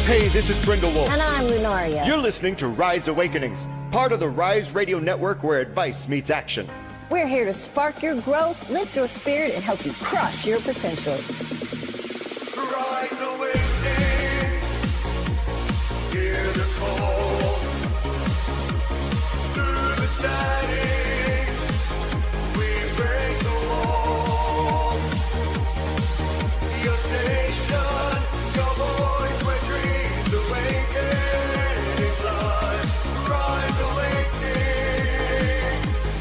Hey, this is Grindelwald. And I'm Lunaria. You're listening to Rise Awakenings, part of the Rise Radio Network where advice meets action. We're here to spark your growth, lift your spirit, and help you crush your potential. Rise Awakening, hear the call. Through the static, we break the wall. Your station, your voice where dreams awaken. Rise Awakening,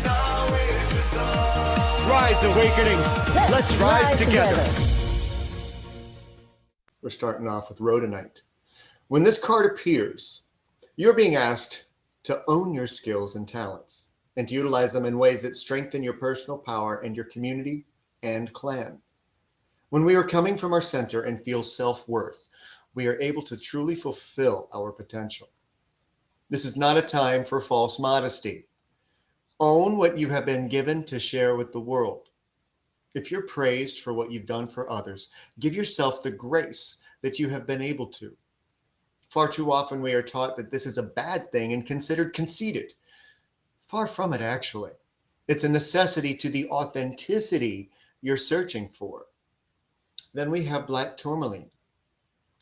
now is the time. Rise Awakenings, let's rise together. We're starting off with Rhodonite. When this card appears, you're being asked to own your skills and talents and to utilize them in ways that strengthen your personal power and your community and clan. When we are coming from our center and feel self-worth, we are able to truly fulfill our potential. This is not a time for false modesty. Own what you have been given to share with the world. If you're praised for what you've done for others, give yourself the grace that you have been able to. Far too often we are taught that this is a bad thing and considered conceited. Far from it, actually. It's a necessity to the authenticity you're searching for. Then we have black tourmaline,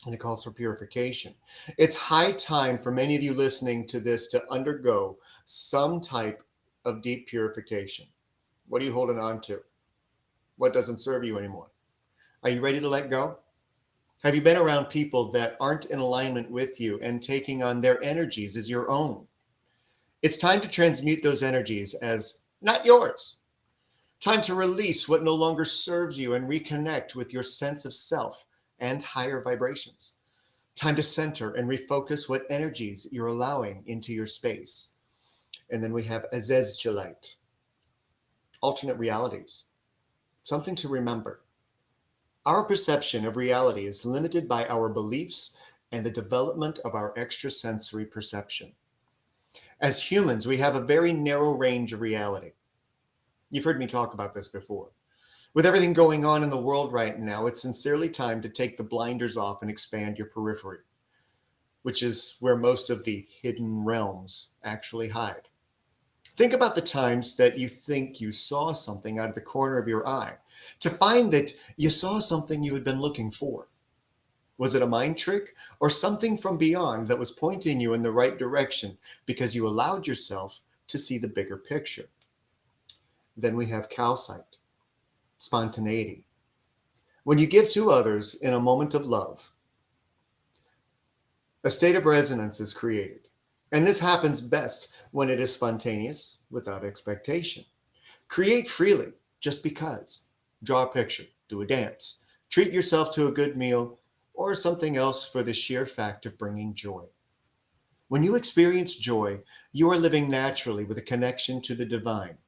and it calls for purification. It's high time for many of you listening to this to undergo some type of deep purification. What are you holding on to? What doesn't serve you anymore? Are you ready to let go? Have you been around people that aren't in alignment with you and taking on their energies as your own? It's time to transmute those energies as not yours. Time to release what no longer serves you and reconnect with your sense of self and higher vibrations. Time to center and refocus what energies you're allowing into your space. And then we have Azeztulite, alternate realities. Something to remember. Our perception of reality is limited by our beliefs and the development of our extrasensory perception. As humans, we have a very narrow range of reality. You've heard me talk about this before. With everything going on in the world right now, it's sincerely time to take the blinders off and expand your periphery, which is where most of the hidden realms actually hide. Think about the times that you think you saw something out of the corner of your eye, to find that you saw something you had been looking for. Was it a mind trick or something from beyond that was pointing you in the right direction because you allowed yourself to see the bigger picture? Then we have calcite, spontaneity. When you give to others in a moment of love, a state of resonance is created. And this happens best when it is spontaneous, without expectation. Create freely, just because. Draw a picture, do a dance, treat yourself to a good meal, or something else for the sheer fact of bringing joy. When you experience joy, you are living naturally with a connection to the divine.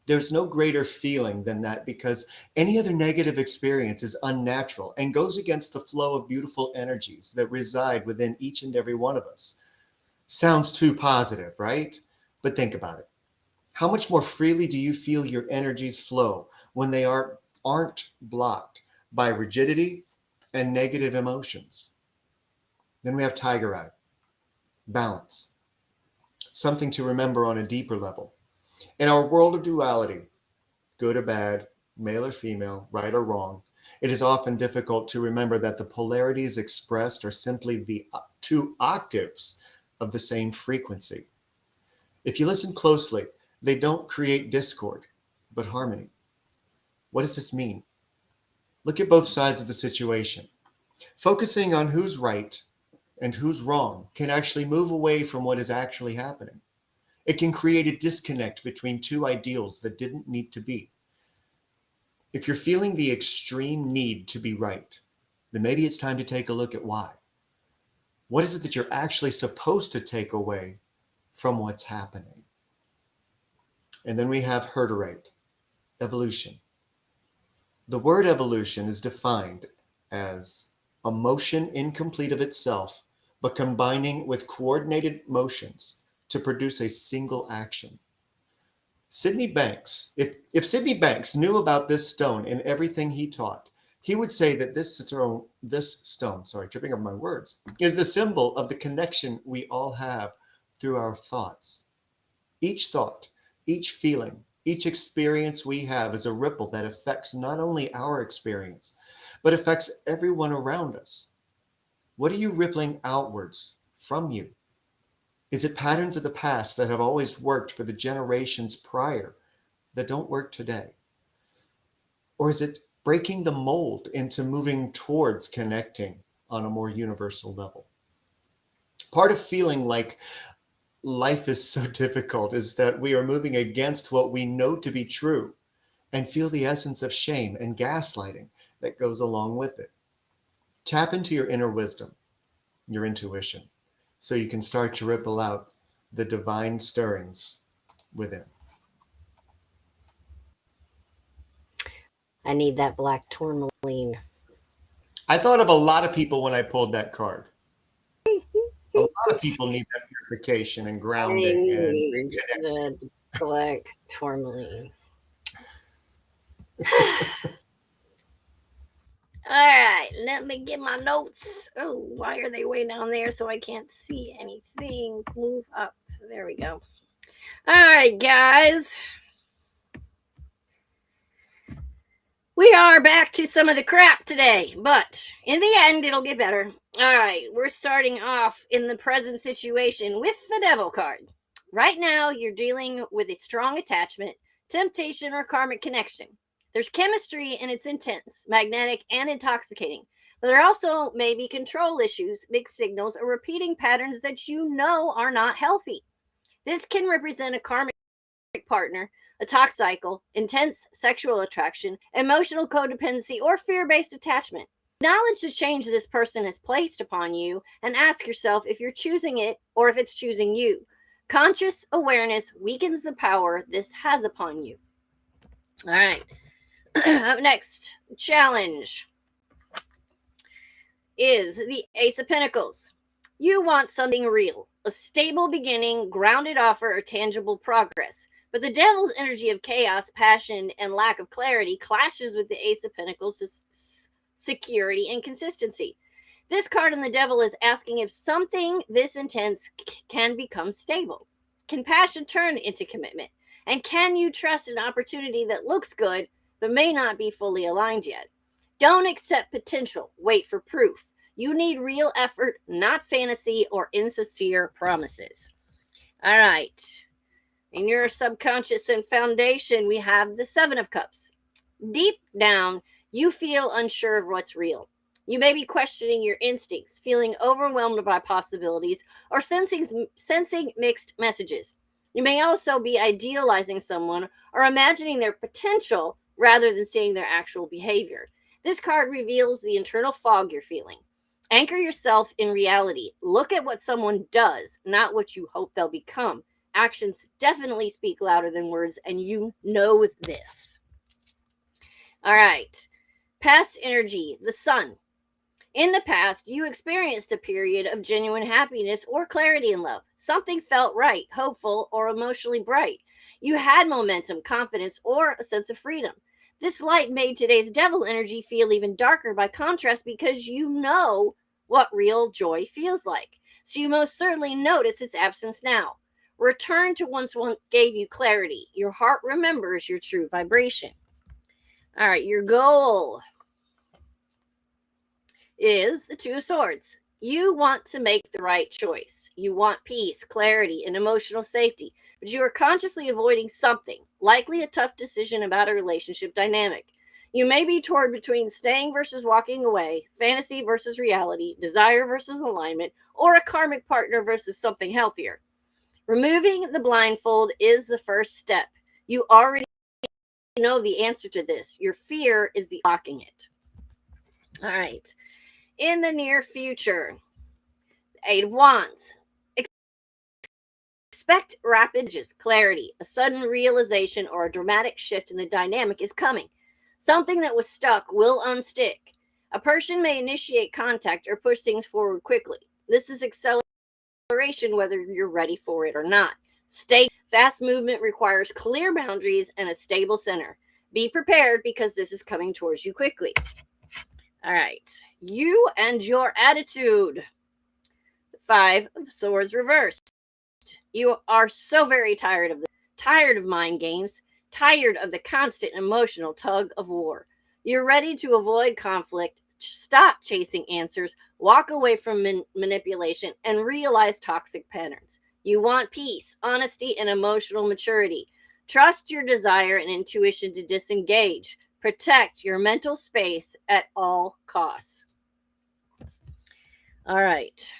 There's no greater feeling than that because any other negative experience is unnatural and goes against the flow of beautiful energies that reside within each and every one of us. Sounds too positive, right? But think about it. How much more freely do you feel your energies flow when they aren't blocked by rigidity and negative emotions? Then we have tiger eye, balance, something to remember on a deeper level. In our world of duality, good or bad, male or female, right or wrong, it is often difficult to remember that the polarities expressed are simply the two octaves of the same frequency. If you listen closely, they don't create discord, but harmony. What does this mean? Look at both sides of the situation. Focusing on who's right and who's wrong can actually move away from what is actually happening. It can create a disconnect between two ideals that didn't need to be. If you're feeling the extreme need to be right, then maybe it's time to take a look at why. What is it that you're actually supposed to take away from what's happening? And then we have herderite, evolution. The word evolution is defined as a motion incomplete of itself, but combining with coordinated motions to produce a single action. Sydney Banks, if Sydney Banks knew about this stone and everything he taught, He would say that this stone, sorry, tripping over my words, is a symbol of the connection we all have through our thoughts. Each thought, each feeling, each experience we have is a ripple that affects not only our experience, but affects everyone around us. What are you rippling outwards from you? Is it patterns of the past that have always worked for the generations prior that don't work today? Or is it breaking the mold into moving towards connecting on a more universal level? Part of feeling like life is so difficult is that we are moving against what we know to be true and feel the essence of shame and gaslighting that goes along with it. Tap into your inner wisdom, your intuition, so you can start to ripple out the divine stirrings within. I need that black tourmaline. I thought of a lot of people when I pulled that card. A lot of people need that purification and grounding and reconnection. The black tourmaline. All right, let me get my notes. Oh, why are they way down there so I can't see anything? Move up. There we go. All right, guys. We are back to some of the crap today, but in the end, it'll get better. All right, we're starting off in the present situation with the Devil card. Right now, you're dealing with a strong attachment, temptation, or karmic connection. There's chemistry and it's intense, magnetic, and intoxicating. But there also may be control issues, mixed signals, or repeating patterns that you know are not healthy. This can represent a karmic partner, a talk cycle, intense sexual attraction, emotional codependency, or fear-based attachment. Acknowledge the change this person has placed upon you and ask yourself if you're choosing it or if it's choosing you. Conscious awareness weakens the power this has upon you. All right. Up next, challenge is the Ace of Pentacles. You want something real, a stable beginning, grounded offer, or tangible progress. But the Devil's energy of chaos, passion, and lack of clarity clashes with the Ace of Pentacles' security and consistency. This card in the Devil is asking if something this intense can become stable. Can passion turn into commitment? And can you trust an opportunity that looks good but may not be fully aligned yet? Don't accept potential. Wait for proof. You need real effort, not fantasy or insincere promises. All right. In your subconscious and foundation, we have the Seven of Cups. Deep down, you feel unsure of what's real. You may be questioning your instincts, feeling overwhelmed by possibilities, or sensing mixed messages. You may also be idealizing someone or imagining their potential rather than seeing their actual behavior. This card reveals the internal fog you're feeling. Anchor yourself in reality. Look at what someone does, not what you hope they'll become. Actions definitely speak louder than words, and you know this. All right. Past energy, the Sun. In the past, you experienced a period of genuine happiness or clarity in love. Something felt right, hopeful, or emotionally bright. You had momentum, confidence, or a sense of freedom. This light made today's Devil energy feel even darker by contrast because you know what real joy feels like. So you most certainly notice its absence now. Return to what once gave you clarity. Your heart remembers your true vibration. All right, your goal is the Two of Swords. You want to make the right choice. You want peace, clarity, and emotional safety, but you are consciously avoiding something, likely a tough decision about a relationship dynamic. You may be torn between staying versus walking away, fantasy versus reality, desire versus alignment, or a karmic partner versus something healthier. Removing the blindfold is the first step. You already know the answer to this. Your fear is the blocking it. All right. In the near future, Eight of Wands. Expect rapid clarity. A sudden realization or a dramatic shift in the dynamic is coming. Something that was stuck will unstick. A person may initiate contact or push things forward quickly. This is acceleration whether you're ready for it or not. Fast movement requires clear boundaries and a stable center. Be prepared because this is coming towards you quickly. All right. You and your attitude. The Five of Swords reversed. You are so very tired of mind games, tired of the constant emotional tug of war. You're ready to avoid conflict, stop chasing answers, walk away from manipulation, and realize toxic patterns. You want peace, honesty, and emotional maturity. Trust your desire and intuition to disengage. Protect your mental space at all costs. All right.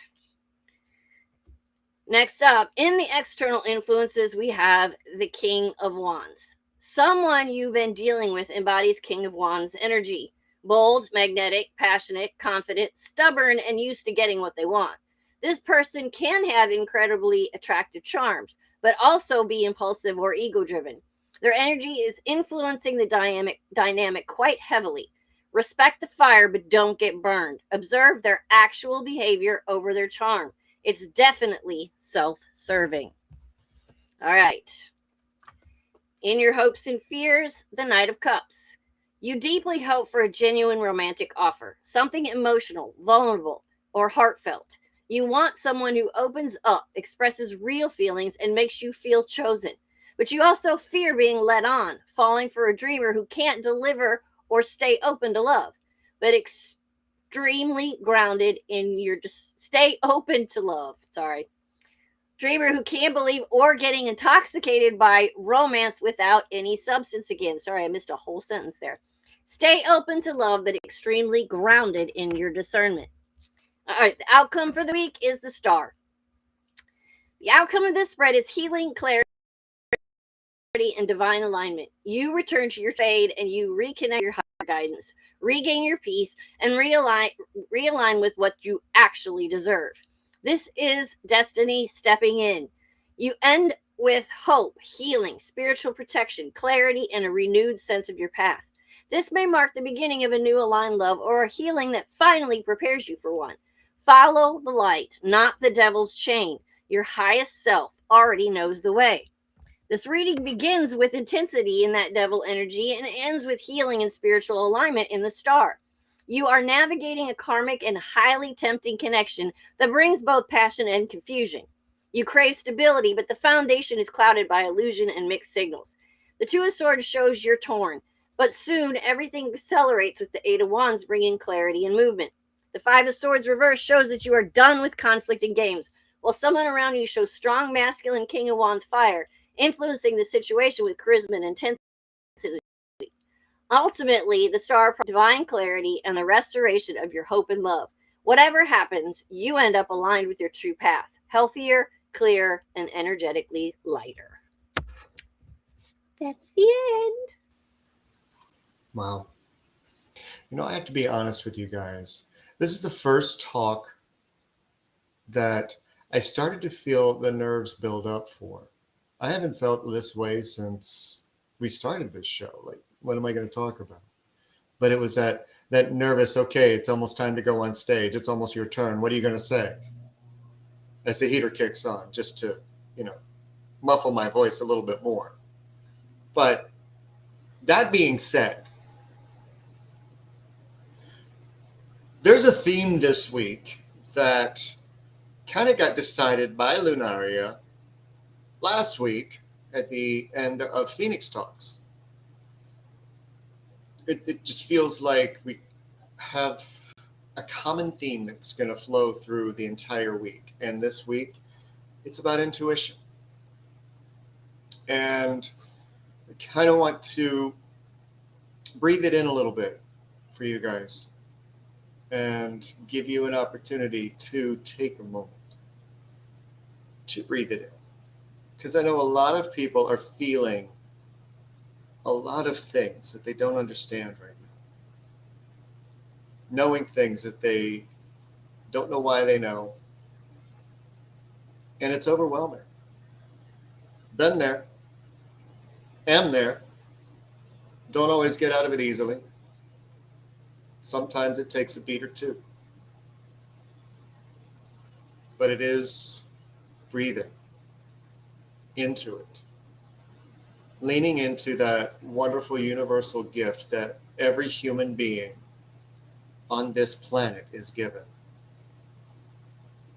Next up, in the external influences, we have the King of Wands. Someone you've been dealing with embodies King of Wands energy. Bold, magnetic, passionate, confident, stubborn, and used to getting what they want. This person can have incredibly attractive charms, but also be impulsive or ego-driven. Their energy is influencing the dynamic quite heavily. Respect the fire, but don't get burned. Observe their actual behavior over their charm. It's definitely self-serving. All right. In your hopes and fears, the Knight of Cups. You deeply hope for a genuine romantic offer, something emotional, vulnerable, or heartfelt. You want someone who opens up, expresses real feelings, and makes you feel chosen. But you also fear being led on, falling for a dreamer who can't deliver or stay open to love. But extremely grounded in your stay open to love. Sorry. Dreamer who can't believe or getting intoxicated by romance without any substance again. Sorry, I missed a whole sentence there. Stay open to love, but extremely grounded in your discernment. All right, the outcome for the week is the Star. The outcome of this spread is healing, clarity, and divine alignment. You return to your fade and you reconnect your higher guidance, regain your peace, and realign with what you actually deserve. This is destiny stepping in. You end with hope, healing, spiritual protection, clarity, and a renewed sense of your path. This may mark the beginning of a new aligned love or a healing that finally prepares you for one. Follow the light, not the devil's chain. Your highest self already knows the way. This reading begins with intensity in that devil energy and ends with healing and spiritual alignment in the Star. You are navigating a karmic and highly tempting connection that brings both passion and confusion. You crave stability, but the foundation is clouded by illusion and mixed signals. The Two of Swords shows you're torn, but soon everything accelerates with the Eight of Wands bringing clarity and movement. The Five of Swords reverse shows that you are done with conflict and games, while someone around you shows strong masculine King of Wands fire, influencing the situation with charisma and intensity. Ultimately, the Star divine clarity and the restoration of your hope and love. Whatever happens, you end up aligned with your true path, healthier, clearer, and energetically lighter. That's the end. Wow. You know, I have to be honest with you guys. This is the first talk that I started to feel the nerves build up for. I haven't felt this way since we started this show. Like, what am I going to talk about? But it was that nervous, okay, it's almost time to go on stage. It's almost your turn. What are you going to say? As the heater kicks on, just to, muffle my voice a little bit more. But that being said, there's a theme this week that kind of got decided by Lunaria last week at the end of Phoenix Talks. It just feels like we have a common theme that's going to flow through the entire week. And this week, it's about intuition. And I kind of want to breathe it in a little bit for you guys and give you an opportunity to take a moment to breathe it in. Because I know a lot of people are feeling a lot of things that they don't understand right now. Knowing things that they don't know why they know. And it's overwhelming. Been there. Am there. Don't always get out of it easily. Sometimes it takes a beat or two. But it is breathing into it. Leaning into that wonderful universal gift that every human being on this planet is given.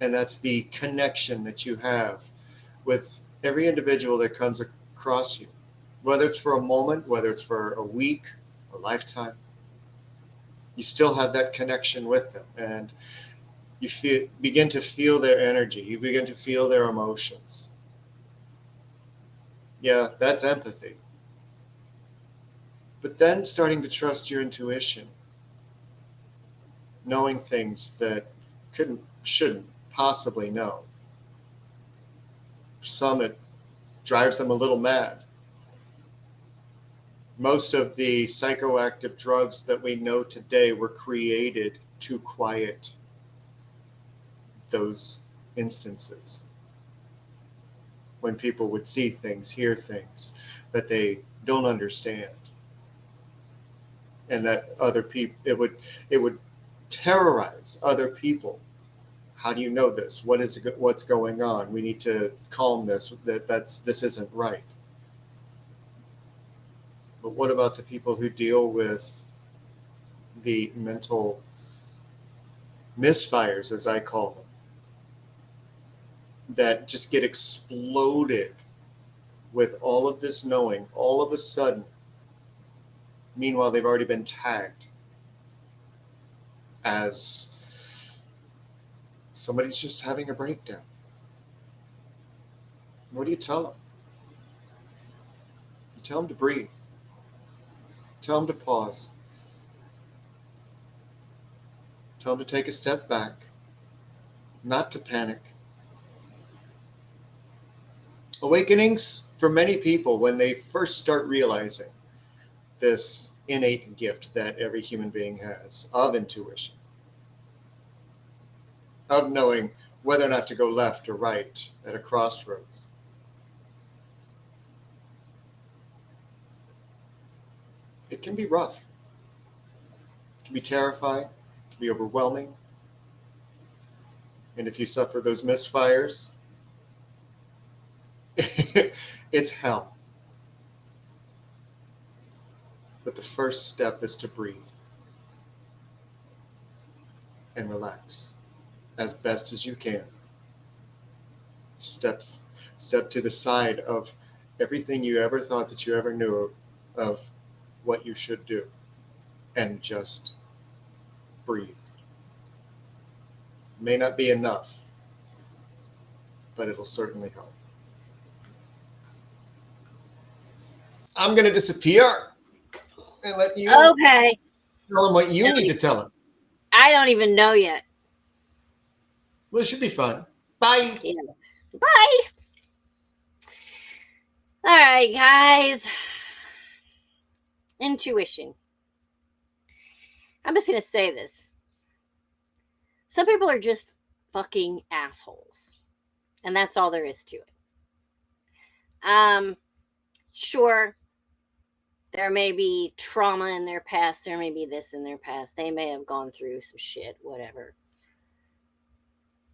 And that's the connection that you have with every individual that comes across you, whether it's for a moment, whether it's for a week, a lifetime. You still have that connection with them, and you begin to feel their energy. You begin to feel their emotions. Yeah, that's empathy. But then starting to trust your intuition, knowing things that shouldn't possibly know. For some, it drives them a little mad. Most of the psychoactive drugs that we know today were created to quiet those instances when people would see things, hear things that they don't understand, and that other people, it would terrorize other people. How do you know this? What's going on? We need to calm this. This isn't right. But what about the people who deal with the mental misfires, as I call them, that just get exploded with all of this knowing all of a sudden? Meanwhile, they've already been tagged as somebody's just having a breakdown. What do you tell them? You tell them to breathe. Tell them to pause. Tell them to take a step back, not to panic. Awakenings, for many people, when they first start realizing this innate gift that every human being has of intuition, of knowing whether or not to go left or right at a crossroads, it can be rough. It can be terrifying. It can be overwhelming. And if you suffer those misfires, it's hell. But the first step is to breathe and relax as best as you can. Step to the side of everything you ever thought that you ever knew of what you should do, and just breathe. It may not be enough, but it'll certainly help. I'm going to disappear and let you Okay. tell him what you need to tell him. I don't even know yet. Well, it should be fun. Bye. Yeah. Bye. All right, guys. Intuition. I'm just going to say this. Some people are just fucking assholes. And that's all there is to it. Sure, there may be trauma in their past. There may be this in their past. They may have gone through some shit, whatever.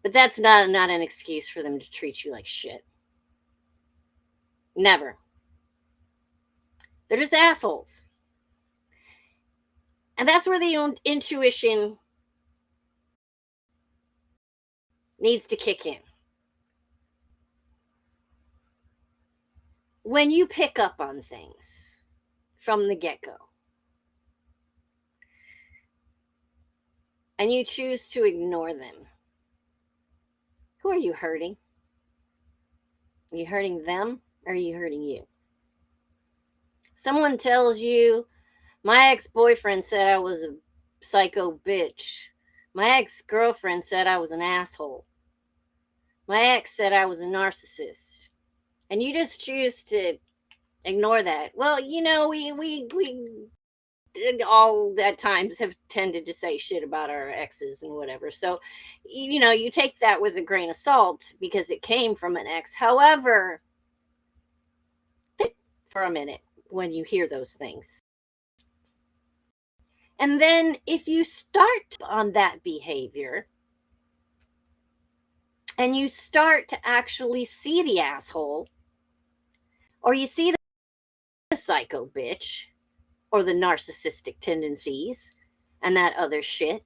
But that's not an excuse for them to treat you like shit. Never. They're just assholes. And that's where the intuition needs to kick in. When you pick up on things from the get-go and you choose to ignore them, who are you hurting? Are you hurting them or are you hurting you? Someone tells you, my ex-boyfriend said I was a psycho bitch. My ex-girlfriend said I was an asshole. My ex said I was a narcissist. And you just choose to ignore that. Well, you know, we all at times have tended to say shit about our exes and whatever. So, you know, you take that with a grain of salt because it came from an ex. However, think for a minute when you hear those things. And then if you start on that behavior and you start to actually see the asshole, or you see the psycho bitch or the narcissistic tendencies, and that other shit.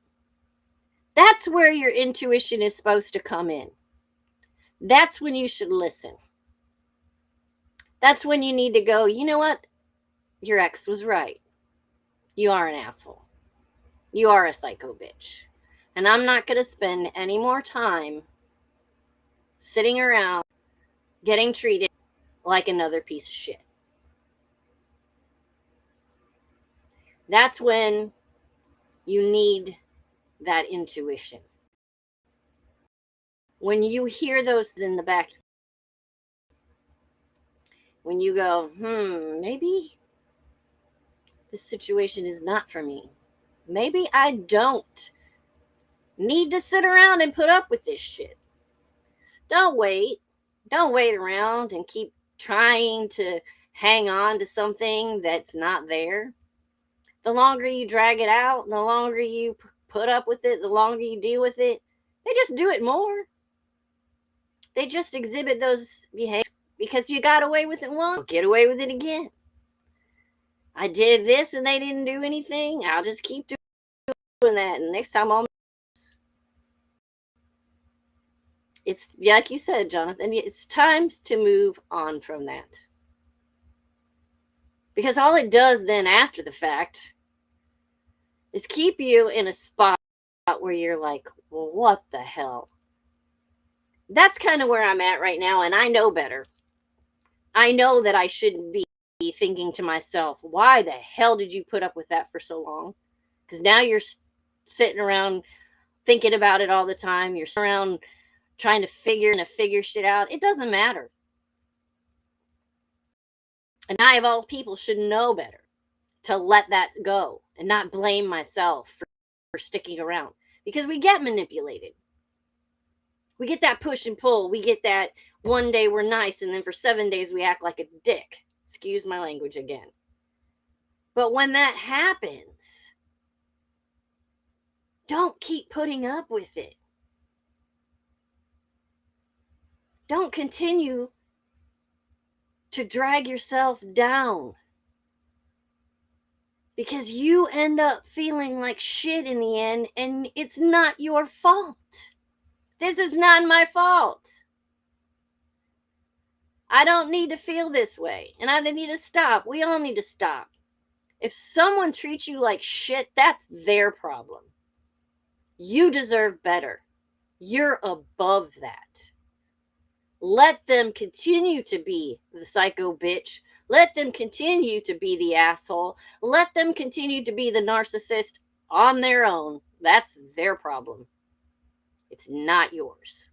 That's where your intuition is supposed to come in. That's when you should listen. That's when you need to go, you know what? Your ex was right. You are an asshole. You are a psycho bitch. And I'm not going to spend any more time sitting around getting treated like another piece of shit. That's when you need that intuition. When you hear those in the back, when you go, maybe this situation is not for me. Maybe I don't need to sit around and put up with this shit. Don't wait. Don't wait around and keep trying to hang on to something that's not there. The longer you drag it out, the longer you put up with it, the longer you deal with it, they just do it more. They just exhibit those behaviors because you got away with it once, get away with it again. I did this and they didn't do anything. I'll just keep doing that. And next time it's like you said, Jonathan, it's time to move on from that. Because all it does then after the fact is keep you in a spot where you're like, well, what the hell? That's kind of where I'm at right now, and I know better. I know that I shouldn't be thinking to myself, why the hell did you put up with that for so long? Because now you're sitting around thinking about it all the time. You're sitting around trying to figure shit out. It doesn't matter. And I, of all people, should know better to let that go and not blame myself for sticking around. Because we get manipulated. We get that push and pull. We get that one day we're nice, and then for 7 days we act like a dick. Excuse my language again. But when that happens, don't keep putting up with it. Don't continue to drag yourself down. Because you end up feeling like shit in the end, and it's not your fault. This is not my fault. I don't need to feel this way. And I need to stop. We all need to stop. If someone treats you like shit, that's their problem. You deserve better. You're above that. Let them continue to be the psycho bitch. Let them continue to be the asshole. Let them continue to be the narcissist on their own. That's their problem. It's not yours.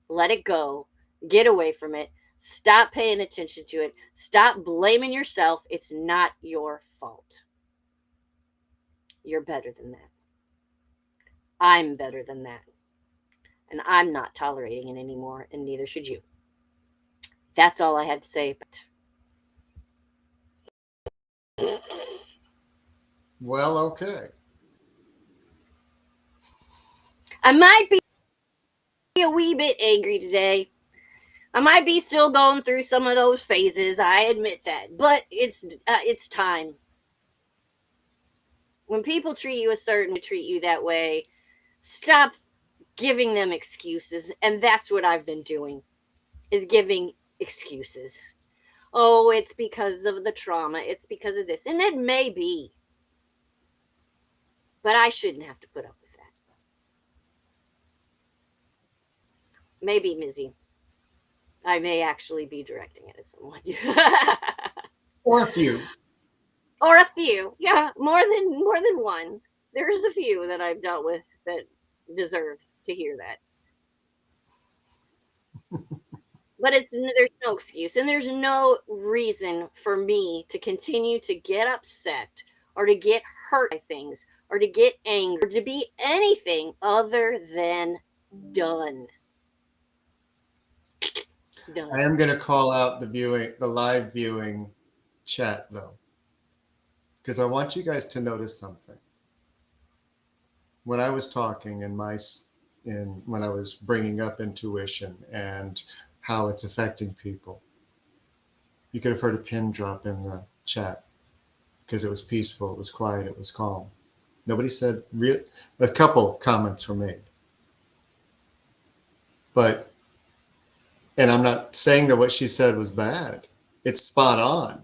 Let it go. Get away from it. Stop paying attention to it. Stop blaming yourself. It's not your fault. You're better than that. I'm better than that. And I'm not tolerating it anymore, and neither should you. That's all I had to say. Well, okay. I might be a wee bit angry today. I might be still going through some of those phases. I admit that. But it's time. When people treat you treat you that way, stop giving them excuses. And that's what I've been doing, is giving excuses. Oh, it's because of the trauma. It's because of this. And it may be. But I shouldn't have to put up with that. Maybe, Mizzy. I may actually be directing it at someone. Or a few. Or a few. Yeah, more than one. There's a few that I've dealt with that deserve to hear that. But there's no excuse, and there's no reason for me to continue to get upset or to get hurt by things or to get angry or to be anything other than done. Done. I am going to call out the live viewing chat though, because I want you guys to notice something. When I was talking when I was bringing up intuition and how it's affecting people, you could have heard a pin drop in the chat because it was peaceful, it was quiet, it was calm. Nobody said real. A couple comments were made, but, and I'm not saying that what she said was bad. It's spot on.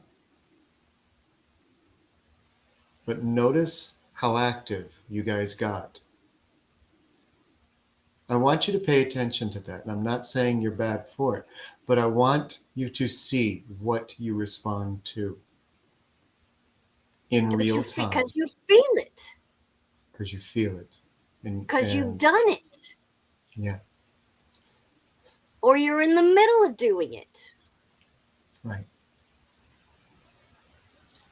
But notice how active you guys got. I want you to pay attention to that. And I'm not saying you're bad for it, but I want you to see what you respond to in real time. Because you feel it. Because you feel it. Because you've done it. Yeah. Or you're in the middle of doing it. Right.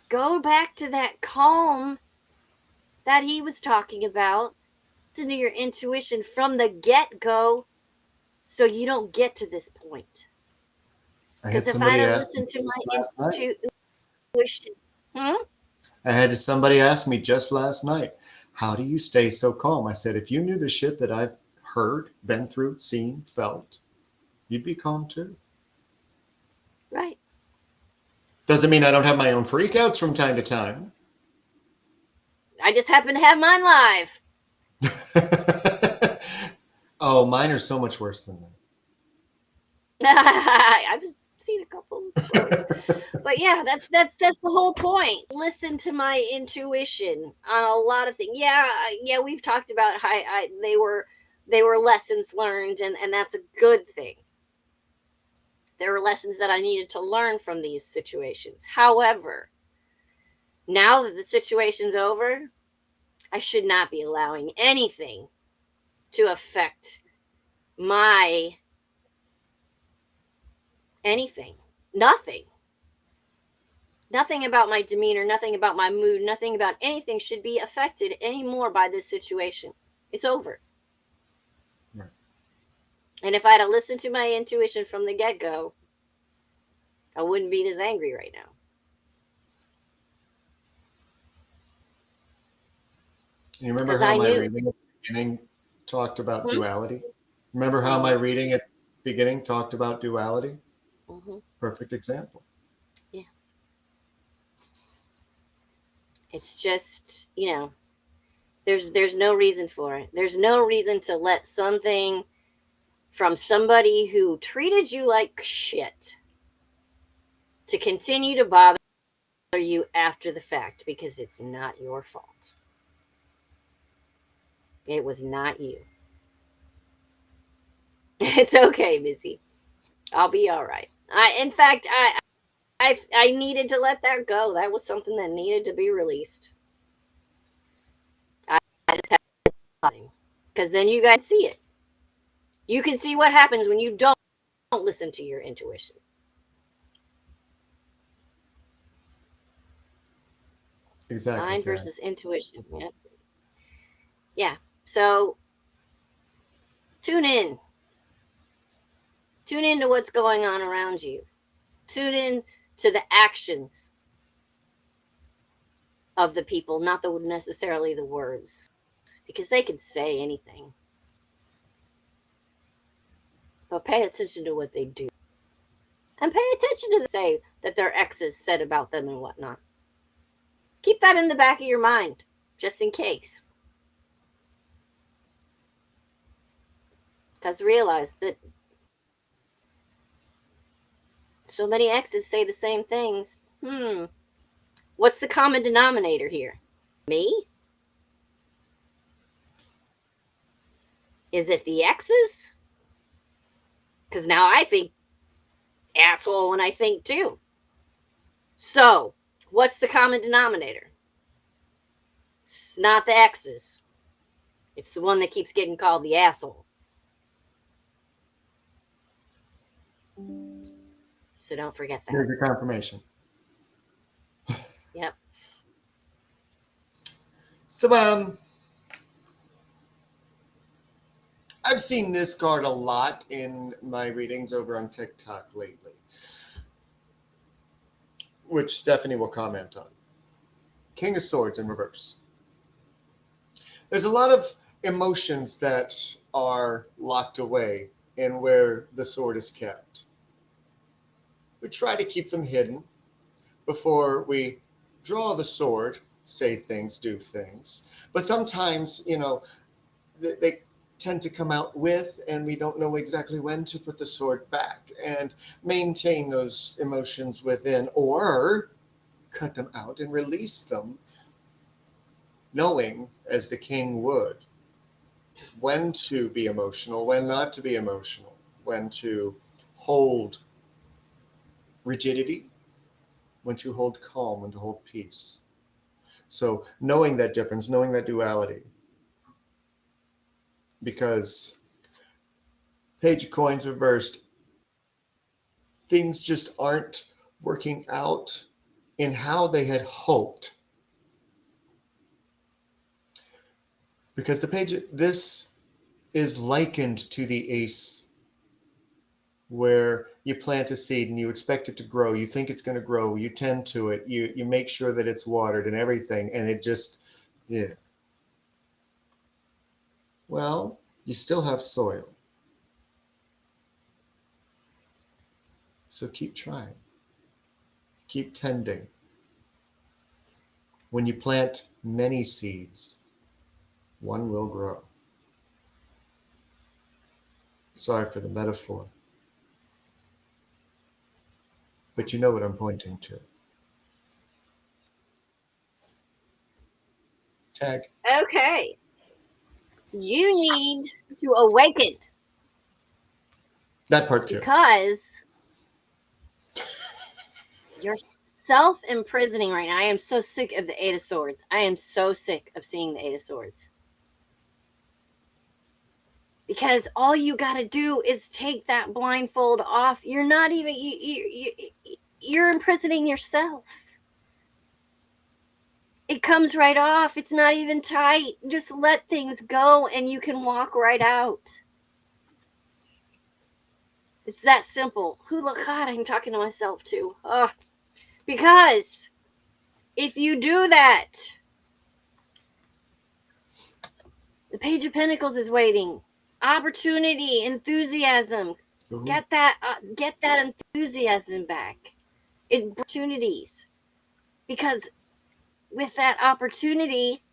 Go back to that calm that he was talking about. Listen to your intuition from the get-go so you don't get to this point. I had Because if somebody I'd have ask me listened to my last night. intuition, I had somebody ask me just last night, how do you stay so calm? I said, if you knew the shit that I've heard, been through, seen, felt, you'd be calm too. right. Doesn't mean I don't have my own freakouts from time to time. I just happen to have mine live. Oh, mine are so much worse than that. I've seen a couple of those. But yeah, that's the whole point. Listen to my intuition on a lot of things. Yeah, we've talked about how they were lessons learned, and that's a good thing. There were lessons that I needed to learn from these situations. However, now that the situation's over, I should not be allowing anything to affect my anything. Nothing about my demeanor, nothing about my mood, nothing about anything should be affected anymore by this situation. It's over. Right. And if I had listened to my intuition from the get-go, I wouldn't be this angry right now. You remember 'Cause how I my knew. reading at the beginning talked about Hmm? duality? Remember how my reading at the beginning talked about duality? Mm-hmm. Perfect example. Yeah. It's just, there's no reason for it. There's no reason to let something from somebody who treated you like shit to continue to bother you after the fact, because it's not your fault. It was not you. It's okay, Missy. I'll be all right. In fact, I needed to let that go. That was something that needed to be released. I just had to, because then you guys see it. You can see what happens when you don't listen to your intuition. Exactly. Mind Karen. versus intuition. Yeah. Yeah. So tune in. Tune in to what's going on around you. Tune in to the actions of the people, not necessarily the words, because they can say anything. But pay attention to what they do. And pay attention to the say that their exes said about them and whatnot. Keep that in the back of your mind, just in case. Because realize that so many exes say the same things. What's the common denominator here? Me? Is it the exes? Because now I think asshole when I think too. So, what's the common denominator? It's not the exes. It's the one that keeps getting called the asshole. So don't forget that. Here's your confirmation. Yep. So, I've seen this card a lot in my readings over on TikTok lately, which Stephanie will comment on. King of Swords in reverse. There's a lot of emotions that are locked away in where the sword is kept. We try to keep them hidden before we draw the sword say things, do things. But sometimes, they tend to come out with, and we don't know exactly when to put the sword back and maintain those emotions within, or cut them out and release them, knowing, as the king would, when to be emotional, when not to be emotional, when to hold rigidity, when to hold calm, when to hold peace. So knowing that difference, knowing that duality, because Page of Coins reversed, things just aren't working out in how they had hoped. Because this is likened to the Ace, where you plant a seed and you expect it to grow. You think it's going to grow. You tend to it. You make sure that it's watered and everything, and it just, yeah. Well, you still have soil. So keep trying. Keep tending. When you plant many seeds, one will grow. Sorry for the metaphor. But you know what I'm pointing to. Tag. Okay. You need to awaken That part too. because you're self-imprisoning right now. I am so sick of the Eight of Swords. I am so sick of seeing the Eight of Swords. Because all you got to do is take that blindfold off. You're not even, you're imprisoning yourself. It comes right off. It's not even tight. Just let things go and you can walk right out. It's that simple. God, I'm talking to myself too. Because if you do that, the Page of Pentacles is waiting. Opportunity, enthusiasm. Ooh. Get that enthusiasm back. Opportunities. Because with that opportunity,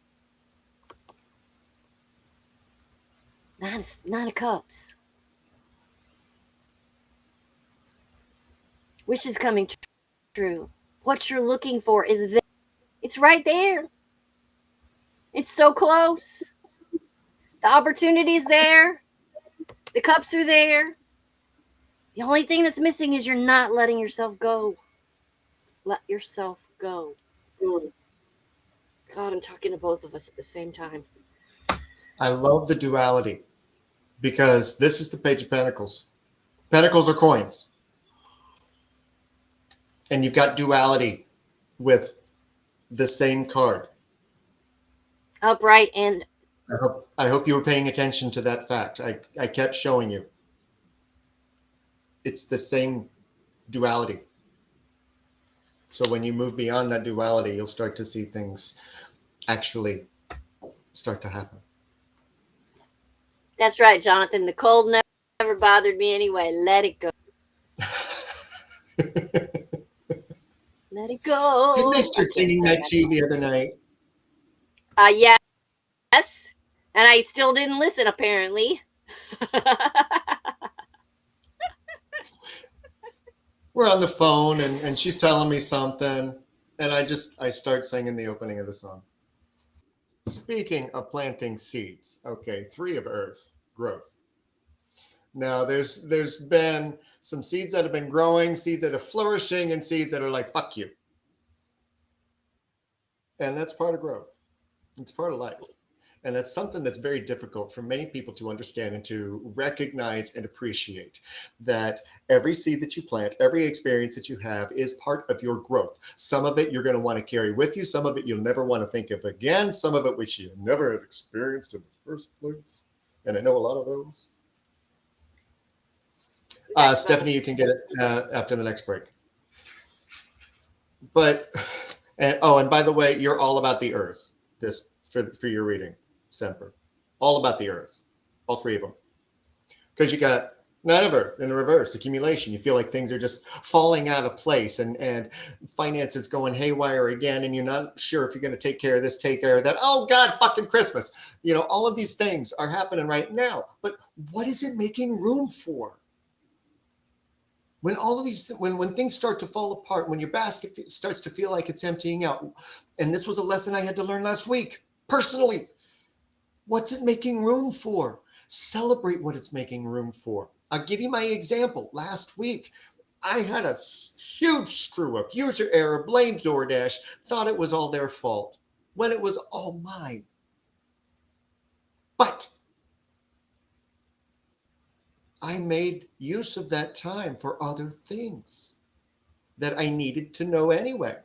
Nine of Cups. Wish is coming true. What you're looking for is there. It's right there. It's so close. The opportunity's there. The cups are there. The only thing that's missing is you're not letting yourself go. Let yourself go. God, I'm talking to both of us at the same time. I love the duality because this is the Page of Pentacles. Pentacles are coins. And you've got duality with the same card. Upright and I hope you were paying attention to that fact. I kept showing you. It's the same duality. So when you move beyond that duality, you'll start to see things actually start to happen. that's right, Jonathan. The cold never bothered me anyway. Let it go. Let it go. Didn't I start singing that to you the other night? Yes. And I still didn't listen, apparently. We're on the phone and she's telling me something. And I start singing the opening of the song. Speaking of planting seeds, okay, 3 of Earth, growth. Now there's been some seeds that have been growing, seeds that are flourishing, and seeds that are like, fuck you. And that's part of growth. It's part of life. And that's something that's very difficult for many people to understand and to recognize and appreciate, that every seed that you plant, every experience that you have is part of your growth. Some of it you're going to want to carry with you. Some of it you'll never want to think of again. Some of it which you never had experienced in the first place. And I know a lot of those. Stephanie, you can get it after the next break. But, and by the way, you're all about the earth this for your reading. Semper, all about the earth, all 3 of them, because you got Nine of Earth in the reverse, accumulation. You feel like things are just falling out of place and finances going haywire again, and you're not sure if you're going to take care of this, take care of that. Oh God, fucking Christmas. You know, all of these things are happening right now. But what is it making room for? When all of these, when things start to fall apart, when your basket starts to feel like it's emptying out, and this was a lesson I had to learn last week, personally, what's it making room for? Celebrate what it's making room for. I'll give you my example. Last week, I had a huge screw up, user error, blamed DoorDash, thought it was all their fault, when it was all mine. But I made use of that time for other things that I needed to know anyway,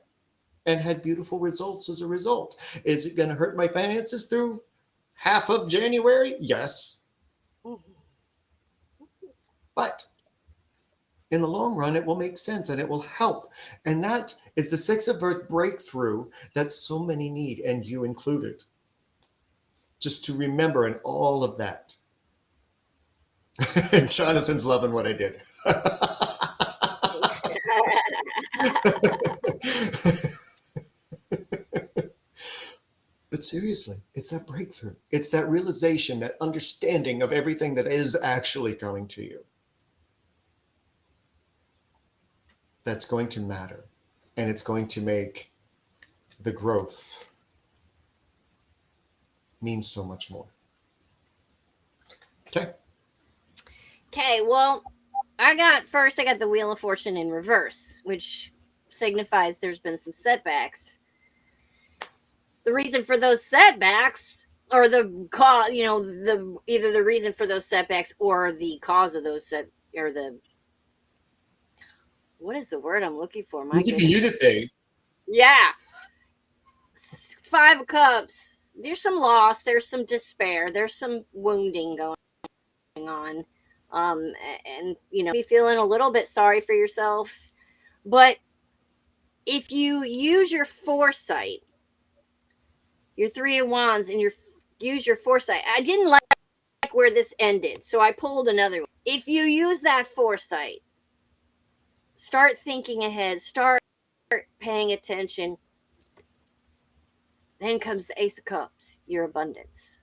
and had beautiful results as a result. Is it going to hurt my finances through half of January? Yes. But in the long run, it will make sense and it will help. And that is the Six of Earth breakthrough that so many need, and you included. Just to remember in all of that. Jonathan's loving what I did. But seriously, it's that breakthrough. It's that realization, that understanding of everything that is actually coming to you. That's going to matter. And it's going to make the growth mean so much more. Okay. Okay, well, I got the Wheel of Fortune in reverse, which signifies there's been some setbacks. The reason for those setbacks, or the cause, either the reason for those setbacks or the cause of those what is the word I'm looking for? My Easy for you to say. Yeah. Five of Cups. There's some loss. There's some despair. There's some wounding going on. And be feeling a little bit sorry for yourself. But if you use your foresight, your Three of Wands, and use your foresight, I didn't like where this ended, so I pulled another one. If you use that foresight, start thinking ahead, start paying attention, then comes the Ace of Cups, your abundance.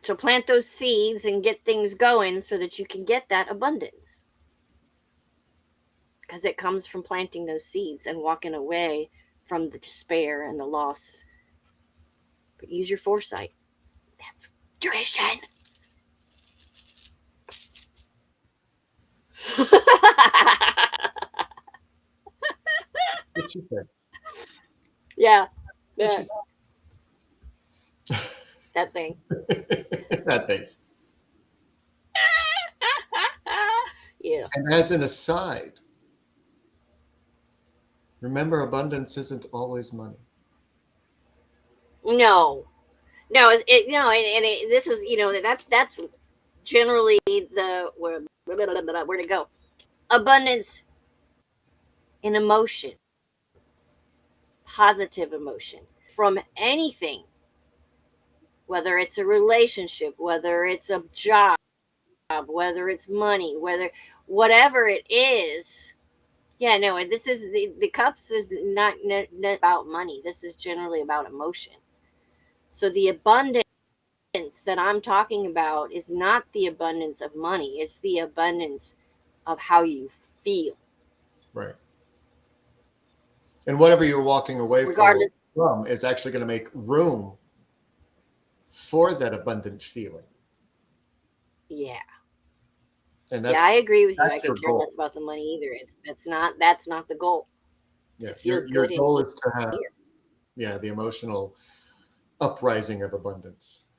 So plant those seeds and get things going so that you can get that abundance. Because it comes from planting those seeds and walking away from the despair and the loss. But use your foresight. That's duration. What you said. Yeah. What you That thing. That face. Yeah. And as an aside, remember, abundance isn't always money. No, this is that's generally the where to go. Abundance in emotion, positive emotion from anything, whether it's a relationship, whether it's a job, whether it's money, whatever it is. Yeah, no, this is the cups is not about money. This is generally about emotion. So the abundance that I'm talking about is not the abundance of money. It's the abundance of how you feel. Right. And whatever you're walking away Regardless. from is actually going to make room for that abundant feeling. Yeah. And Yeah, I agree with you. I that's could your care goal. less about the money either. That's not the goal. It's Yeah, to feel your good goal and is to have the emotional uprising of abundance.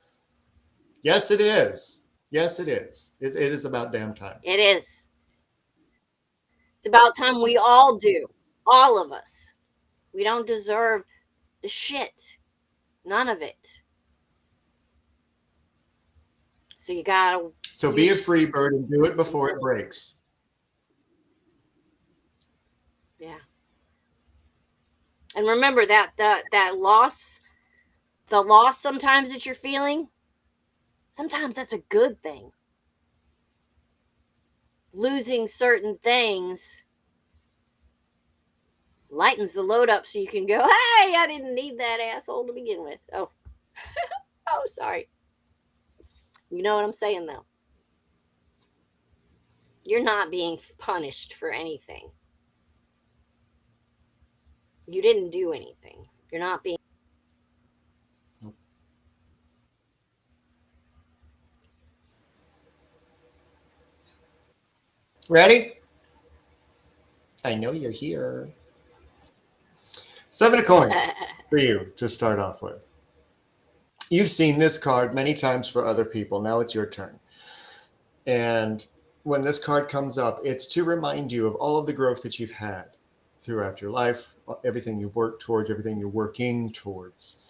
Yes, it is. Yes, it is. It is about damn time. It is. It's about time we all do. All of us. We don't deserve the shit. None of it. So you gotta. So be a free bird and do it before it breaks. Yeah. And remember that loss, the loss sometimes that you're feeling, sometimes that's a good thing. Losing certain things lightens the load up so you can go, hey, I didn't need that asshole to begin with. Oh, oh, sorry. You know what I'm saying, though. You're not being punished for anything. You didn't do anything. You're not being. Ready? I know you're here. 7 of coins for you to start off with. You've seen this card many times for other people. Now it's your turn. And when this card comes up, it's to remind you of all of the growth that you've had throughout your life, everything you've worked towards, everything you're working towards.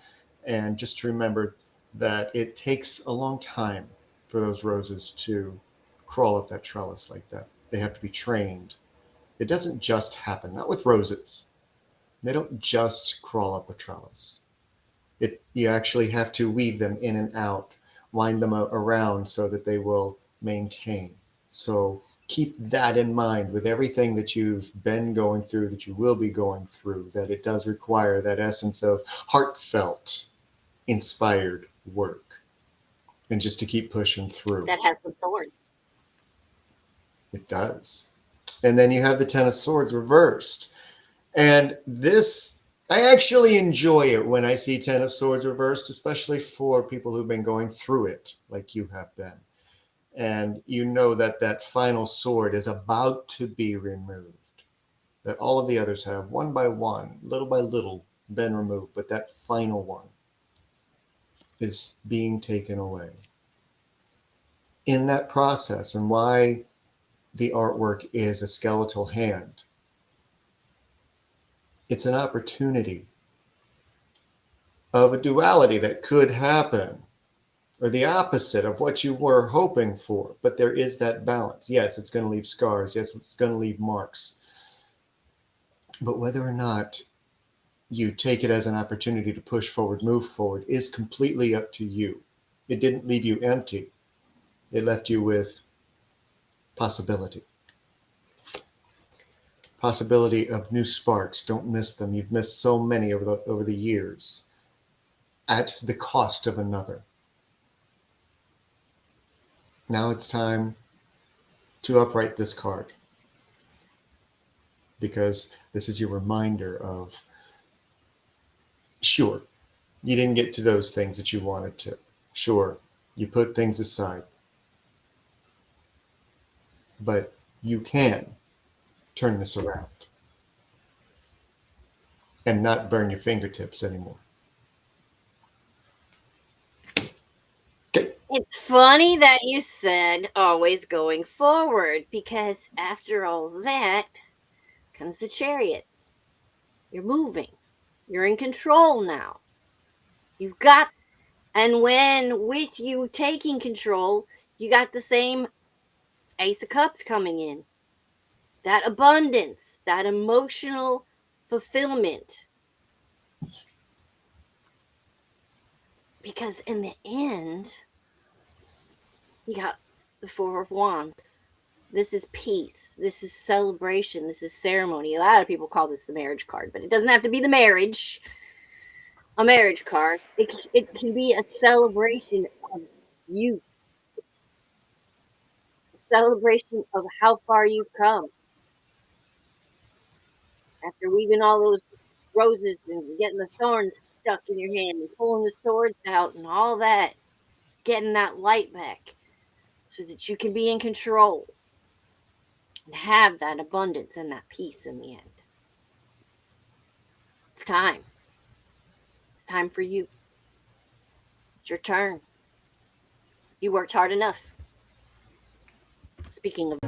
And just to remember that it takes a long time for those roses to crawl up that trellis like that. They have to be trained. It doesn't just happen, not with roses. They don't just crawl up a trellis. You actually have to weave them in and out, wind them around so that they will maintain. So keep that in mind with everything that you've been going through, that you will be going through, that it does require that essence of heartfelt, inspired work. And just to keep pushing through. That has some thorns. It does. And then you have the Ten of Swords reversed. And this, I actually enjoy it when I see Ten of Swords reversed, especially for people who've been going through it like you have been. And you know that that final sword is about to be removed. That all of the others have, one by one, little by little, been removed. But that final one is being taken away. In that process, and why the artwork is a skeletal hand, it's an opportunity of a duality that could happen, or the opposite of what you were hoping for. But there is that balance. Yes, it's going to leave scars. Yes, it's going to leave marks. But whether or not you take it as an opportunity to push forward, move forward, is completely up to you. It didn't leave you empty. It left you with possibility. Possibility of new sparks. Don't miss them. You've missed so many over the years at the cost of another. Now it's time to upright this card, because this is your reminder of, sure, you didn't get to those things that you wanted to. Sure, you put things aside. But you can turn this around and not burn your fingertips anymore. Okay. It's funny that you said always going forward, because after all that comes the Chariot. You're moving. You're in control now. You've got, and when with you taking control, you got the same Ace of Cups coming in. That abundance, that emotional fulfillment. Because in the end, you got the Four of Wands. This is peace. This is celebration. This is ceremony. A lot of people call this the marriage card, but it doesn't have to be the marriage. A marriage card. It can be a celebration of you. A celebration of how far you've come. After weaving all those roses and getting the thorns stuck in your hand and pulling the swords out and all that, getting that light back so that you can be in control and have that abundance and that peace in the end. It's time. It's time for you. It's your turn. You worked hard enough. Speaking of,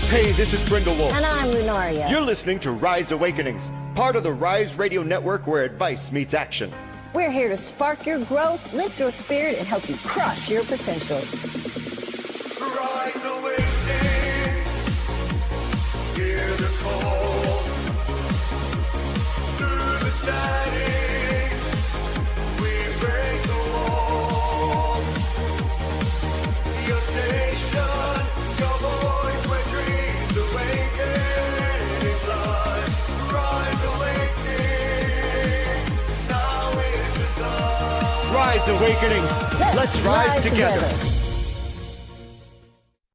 Hey, this is Brindle Wolf. And I'm Lunaria. You're listening to Rise Awakenings, part of the Rise Radio Network, where advice meets action. We're here to spark your growth, lift your spirit, and help you crush your potential. Rise awakening, hear the call. Through the static, we break the wall. Your station, your voice where dreams awaken in life. Rise awakening, now is the time. Rise Awakenings. Let's rise together.